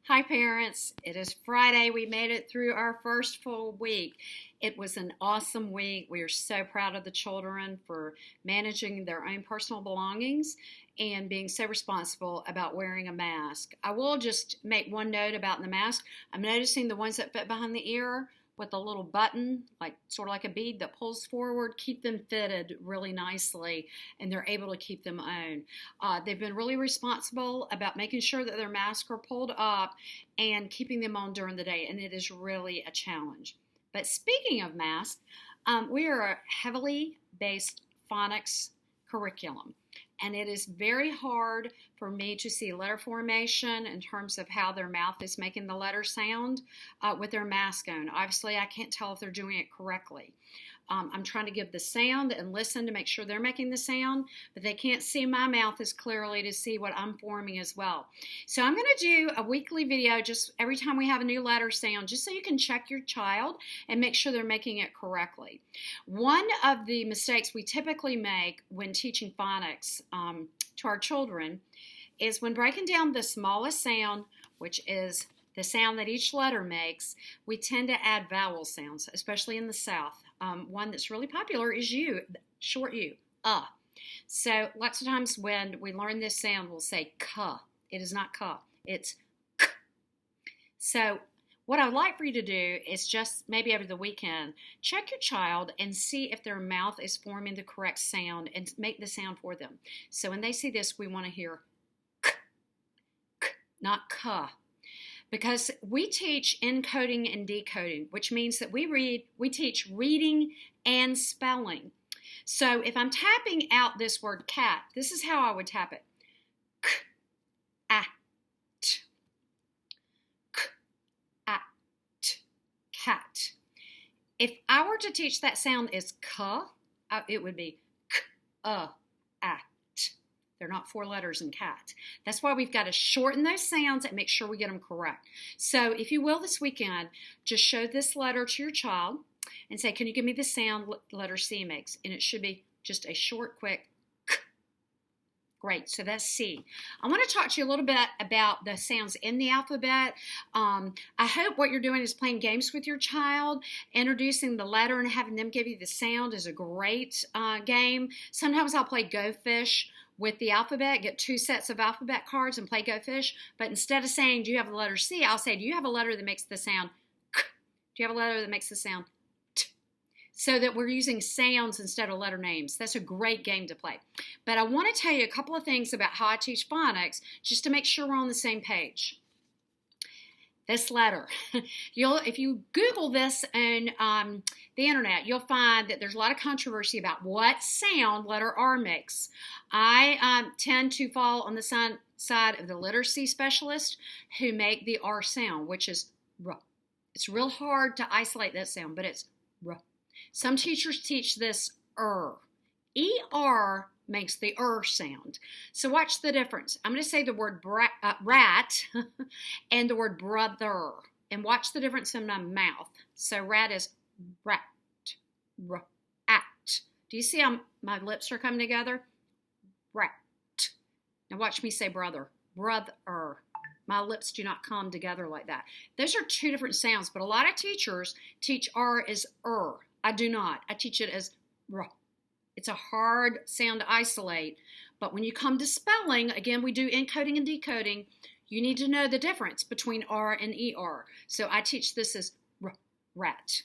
Hi parents, it is Friday. We made it through our first full week. It was an awesome week. We are so proud of the children for managing their own personal belongings and being so responsible about wearing a mask. I will just make one note about the mask. I'm noticing the ones that fit behind the ear with a little button, sort of like a bead that pulls forward, keep them fitted really nicely, and they're able to keep them on. They've been really responsible about making sure that their masks are pulled up and keeping them on during the day, and it is really a challenge. But speaking of masks, we are a heavily based phonics curriculum. And it is very hard for me to see letter formation in terms of how their mouth is making the letter sound with their mask on. Obviously, I can't tell if they're doing it correctly. I'm trying to give the sound and listen to make sure they're making the sound, but they can't see my mouth as clearly to see what I'm forming as well. So I'm going to do a weekly video just every time we have a new letter sound, just so you can check your child and make sure they're making it correctly. One of the mistakes we typically make when teaching phonics to our children is when breaking down the smallest sound, which is the sound that each letter makes, we tend to add vowel sounds, especially in the South. One that's really popular is U, short U, So lots of times when we learn this sound, we'll say K. It is not K, it's K. So what I'd like for you to do is just maybe over the weekend, check your child and see if their mouth is forming the correct sound and make the sound for them. So when they see this, we want to hear K, K, not K. Because we teach encoding and decoding, which means that we teach reading and spelling. So if I'm tapping out this word cat, this is how I would tap it. K, a, t. K, a, t. Cat. If I were to teach that sound as k, it would be k, a, t. They're not four letters in cat. That's why we've got to shorten those sounds and make sure we get them correct. So if you will this weekend, just show this letter to your child and say, can you give me the sound letter C makes? And it should be just a short, quick k. Great, so that's C. I want to talk to you a little bit about the sounds in the alphabet. I hope what you're doing is playing games with your child. Introducing the letter and having them give you the sound is a great game. Sometimes I'll play Go Fish with the alphabet, get two sets of alphabet cards and play Go Fish. But instead of saying, do you have the letter C, I'll say, do you have a letter that makes the sound K? Do you have a letter that makes the sound T? So that we're using sounds instead of letter names. That's a great game to play. But I want to tell you a couple of things about how I teach phonics, just to make sure we're on the same page. This letter. If you Google this on the internet, you'll find that there's a lot of controversy about what sound letter R makes. I tend to fall on the side of the letter C specialist who make the R sound, which is R. It's real hard to isolate that sound, but it's R. Some teachers teach this ER makes the sound. So watch the difference. I'm going to say the word rat and the word brother. And watch the difference in my mouth. So rat is rat, rat. Do you see how my lips are coming together? Rat. Now watch me say brother, brother. My lips do not come together like that. Those are two different sounds, but a lot of teachers teach R as I do not. I teach it as R. It's a hard sound to isolate, but when you come to spelling, again, we do encoding and decoding, you need to know the difference between R and ER. So I teach this as rat.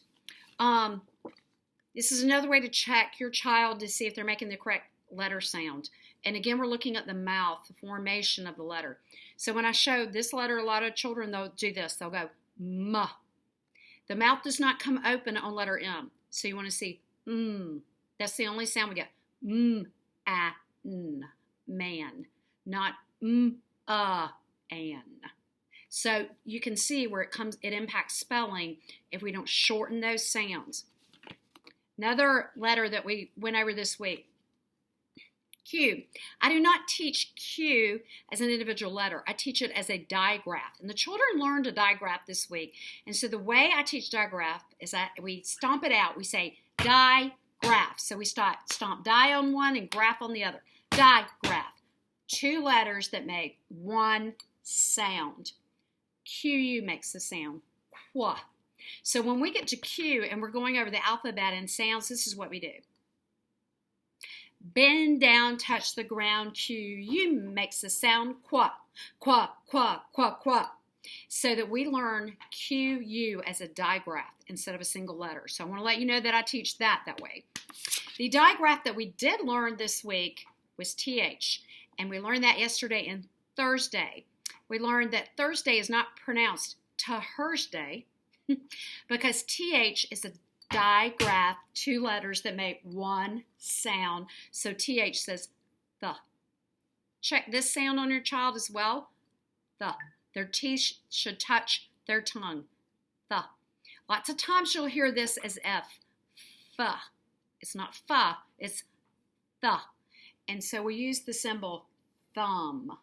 This is another way to check your child to see if they're making the correct letter sound. And again, we're looking at the mouth, the formation of the letter. So when I show this letter, a lot of children, they'll do this. They'll go, M. The mouth does not come open on letter M. So you want to see, That's the only sound we get. N, man, not an. So you can see where it impacts spelling if we don't shorten those sounds. Another letter that we went over this week, Q. I do not teach Q as an individual letter. I teach it as a digraph. And the children learned a digraph this week. And so the way I teach digraph is that we stomp it out. We say digraph. So we stomp die on one and graph on the other. Digraph. Two letters that make one sound. QU makes the sound. Qua. So when we get to Q and we're going over the alphabet and sounds, this is what we do. Bend down, touch the ground. QU makes the sound qua, qua, qua, qua, qua. So that we learn QU as a digraph instead of a single letter. So I want to let you know that I teach that way. The digraph that we did learn this week was TH, and we learned that yesterday and Thursday. We learned that Thursday is not pronounced Thursday because TH is a digraph, two letters that make one sound. So TH says the. Check this sound on your child as well. The. Their teeth should touch their tongue. The. Lots of times you'll hear this as F. F. It's not fa, it's the. And so we use the symbol thumb.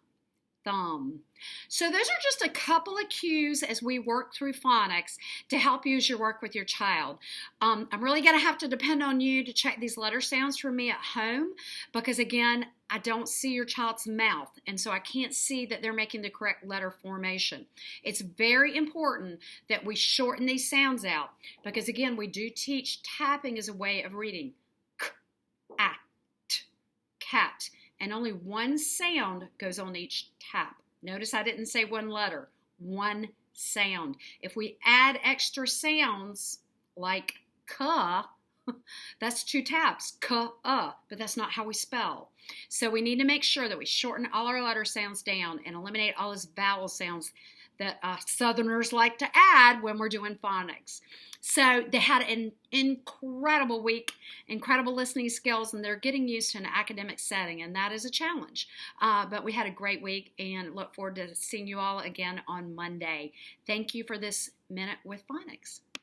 Thumb. So those are just a couple of cues as we work through phonics to help you as you work with your child. I'm really going to have to depend on you to check these letter sounds for me at home because, again, I don't see your child's mouth, and so I can't see that they're making the correct letter formation. It's very important that we shorten these sounds out because, again, we do teach tapping as a way of reading. K, a, t, cat. And only one sound goes on each tap. Notice I didn't say one letter, one sound. If we add extra sounds like ka, that's two taps, ka, but that's not how we spell. So we need to make sure that we shorten all our letter sounds down and eliminate all those vowel sounds that Southerners like to add when we're doing phonics. So they had an incredible week, incredible listening skills, and they're getting used to an academic setting, and that is a challenge. But we had a great week and look forward to seeing you all again on Monday. Thank you for this Minute with Phonics.